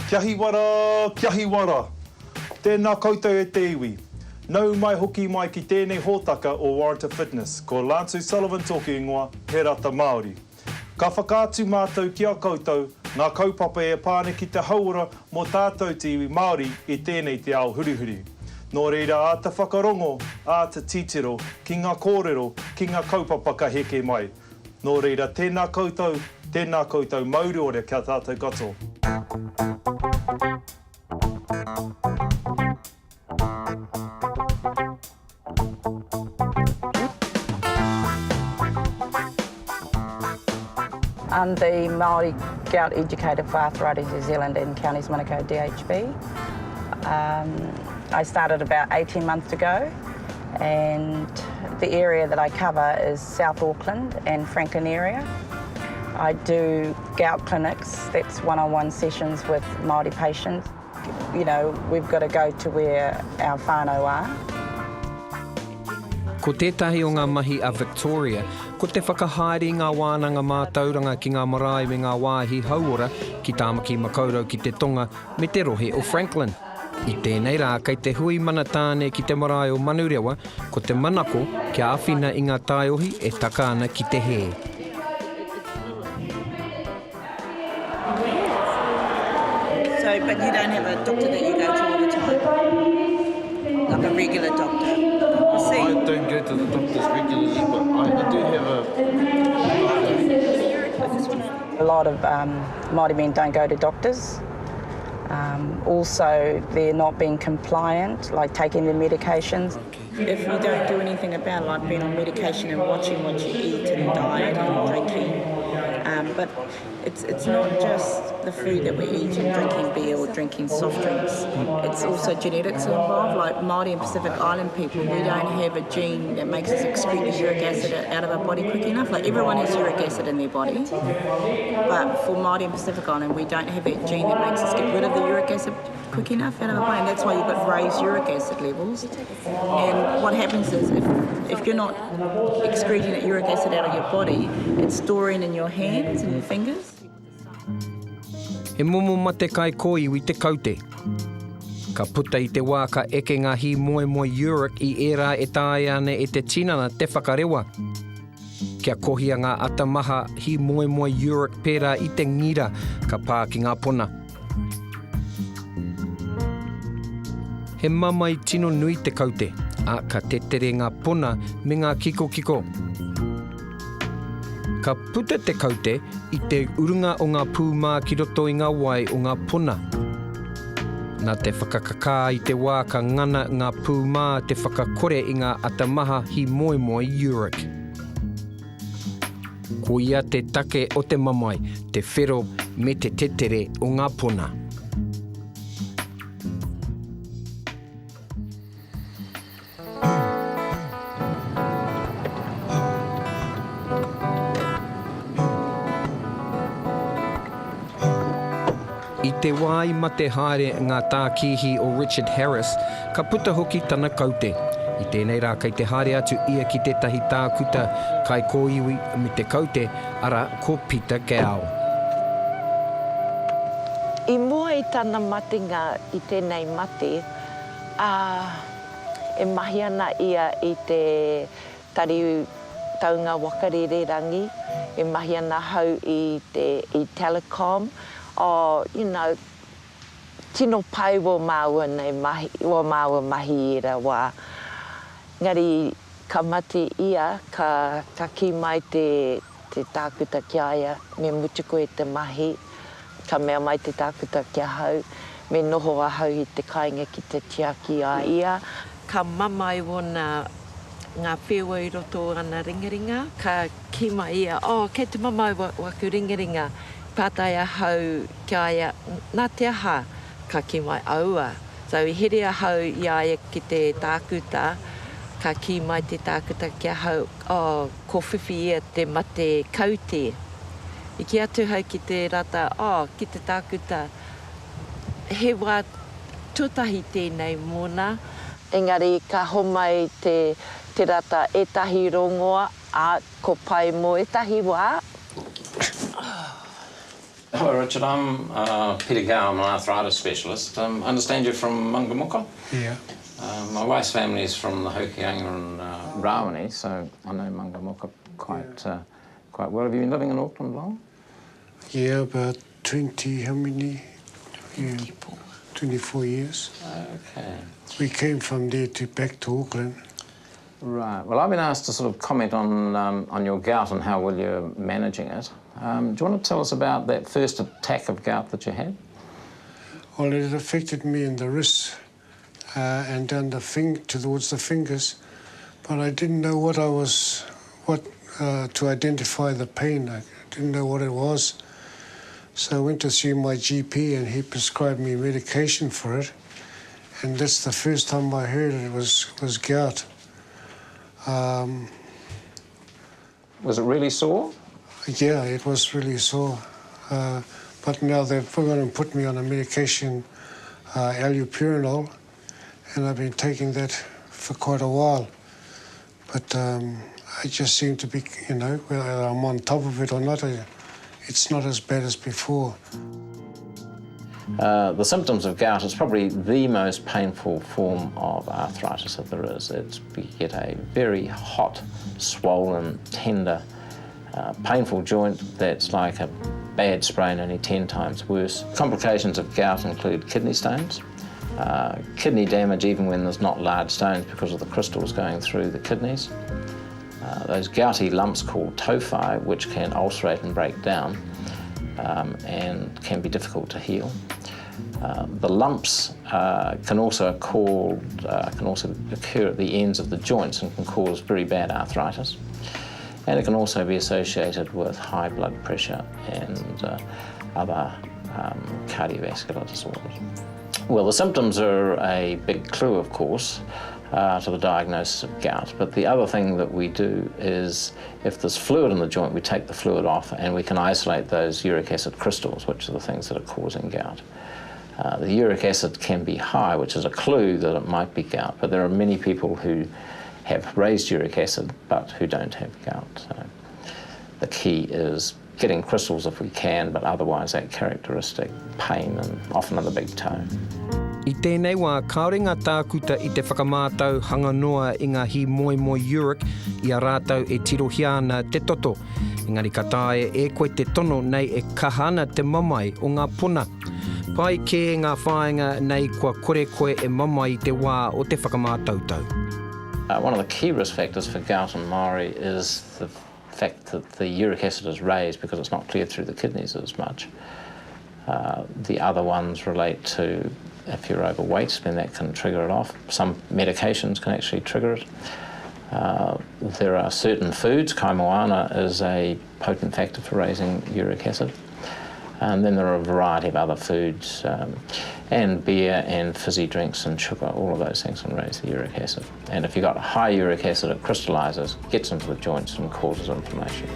Kia hi wara. Tēnā koutou e te iwi. Nau mai hoki mai ki tēnei hōtaka o Warrant Fitness, ko Lance Sullivan toki ingoa, he rata Māori. Ka whakaatu mātou ki a koutou, ngā kaupapa e pāne ki te hauora mō tātou te iwi Māori i tēnei te ao hurihuri. Nō reira, a te whakarongo, a te titiro, ki ngā kōrero, ki ngā kaupapa ka heke mai. Nō reira, tēnā koutou mauri ore kia tātou kato. I'm the Māori Gout Educator for Arthritis New Zealand in Counties Manukau DHB. I started about 18 months ago, and the area that I cover is South Auckland and Franklin area. I do gout clinics, that's one-on-one sessions with Māori patients. You know, we've got to go to where our whānau are. Ko tētahi o ngā mahi a Victoria, ko te whakahaere ngā wānanga mātauranga ki ngā marae me ngā wāhi hauora ki Tāmaki Makaurau ki te tonga me te rohe o Franklin. I tēnei rā, kei te hui mana tāne ki te marae o Manurewa, ko te manako kia awhina i ngā tāiohi e taka ana ki te he. So, but you don't have a doctor that you go to all the time? Like a regular doctor? I don't go to the doctors regularly, but I do have A lot of Māori men don't go to doctors. Also, they're not being compliant, like taking their medications. If you don't do anything about it, like being on medication and watching what you eat and diet and drinking, but it's not just the food that we eat and drinking beer or drinking soft drinks. It's also genetics involved. Like Māori and Pacific Island people, we don't have a gene that makes us excrete the uric acid out of our body quick enough. Like everyone has uric acid in their body, but for Māori and Pacific Island, we don't have that gene that makes us get rid of the uric acid quick enough out of our body, and that's why you've got raised uric acid levels. And what happens is if you're not excreting that uric acid out of your body, it's storing in your hands and your fingers. He momo mate kai kōiwi te kaute. Ka puta i te wā ka eke ngā hi moe uric i ērā e tāe ane e te tinana te whakarewa. Kia kohia ngā atamaha hi moe uric pērā i te ngira ka pā ki ngā pona. He mamai tino nui te kaute, a ka tetere ngā pona me ngā kiko. Ka puta te kaute i te urunga o ngā pūmā ki roto i ngā wai o ngā pona. Nā te whakakakā i te wā ka ngana ngā pūmā te whakakore i ngā atamaha hi moe uric. Ko ia te take o te mamai, te whero me te tetere o ngā pona. I te wai ma te haere ngā tākihi o Richard Harris, ka puta hoki tana kaute. I tēnei rā kei te haere atu ia ki tētahi tākuta kai kōiwi me te kaute, ara ko Peter Gao. I mua i tana matinga i tēnei mate, e mahi ana ia i te tari taunga wakarererangi, e mahi ana hau i telecom, you know, tino pai wo māua nei mahi, wo māua mahi ira wā. Ngari ka mate ia, ka ki mai te tākuta kia ia, me mutuko e te mahi, ka mea mai te tākuta kia hau, me noho a hau i te kāinga ki te tiaki a ia. Ka mamai wona ngā whewa i roto ana ringaringa, ka ki mai ia, kei te mamai waku ringaringa, pātai a hau kia ia, nā te aha ka ki mai aua. So i here a hau i aia ki te tākuta, ka ki mai te tākuta kia hau, ko whiwhi ia te mate kaute. I ki atu hau ki te rata, ki te tākuta, he wā tūtahi tēnei mōna. Engari ka homai te rata etahi rongoa, ko pai mo etahi wā. Hello, Richard. I'm Peter Gow. I'm an arthritis specialist. I understand you're from Mangamuka? Yeah. My wife's family is from the Hokianga and Rawene, so I know Mangamuka quite well. Have you been living in Auckland long? Yeah, about 20, how many? 24 years. Okay. We came from there back to Auckland. Right. Well, I've been asked to sort of comment on your gout and how well you're managing it. Do you want to tell us about that first attack of gout that you had? Well, it affected me in the wrists and down towards the fingers, but I didn't know to identify the pain. I didn't know what it was. So I went to see my GP and he prescribed me medication for it. And that's the first time I heard it was gout. Was it really sore? Yeah, it was really sore. But now they've going to put me on a medication, allopurinol, and I've been taking that for quite a while. But I just seem to be, whether I'm on top of it or not, it's not as bad as before. The symptoms of gout is probably the most painful form of arthritis that there is. You get a very hot, swollen, tender, painful joint that's like a bad sprain, only 10 times worse. Complications of gout include kidney stones, kidney damage even when there's not large stones because of the crystals going through the kidneys. Those gouty lumps called tophi, which can ulcerate and break down and can be difficult to heal. The lumps can also occur at the ends of the joints and can cause very bad arthritis. And it can also be associated with high blood pressure and other cardiovascular disorders. Well, the symptoms are a big clue, of course, to the diagnosis of gout. But the other thing that we do is, if there's fluid in the joint, we take the fluid off and we can isolate those uric acid crystals, which are the things that are causing gout. The uric acid can be high, which is a clue that it might be gout, but there are many people who have raised uric acid but who don't have gout. So the key is getting crystals if we can, but otherwise that characteristic pain and often in the big toe. I tēnei wā kaorenga tākuta I te whakamātau hanganoa I ngā hi moe uric I a rātau e tirohia ana te toto. Engari ka tae e koe te tono nei e kahana te mamai o ngā puna. Pai ke ngā whāinga nei kua kore koe e mamai I te wā o te whakamātautau. One of the key risk factors for gout and Maori is the fact that the uric acid is raised because it's not cleared through the kidneys as much. The other ones relate to if you're overweight, then that can trigger it off. Some medications can actually trigger it. There are certain foods, kaimoana is a potent factor for raising uric acid. And then there are a variety of other foods, and beer and fizzy drinks and sugar, all of those things can raise the uric acid. And if you've got high uric acid, it crystallises, gets into the joints and causes inflammation.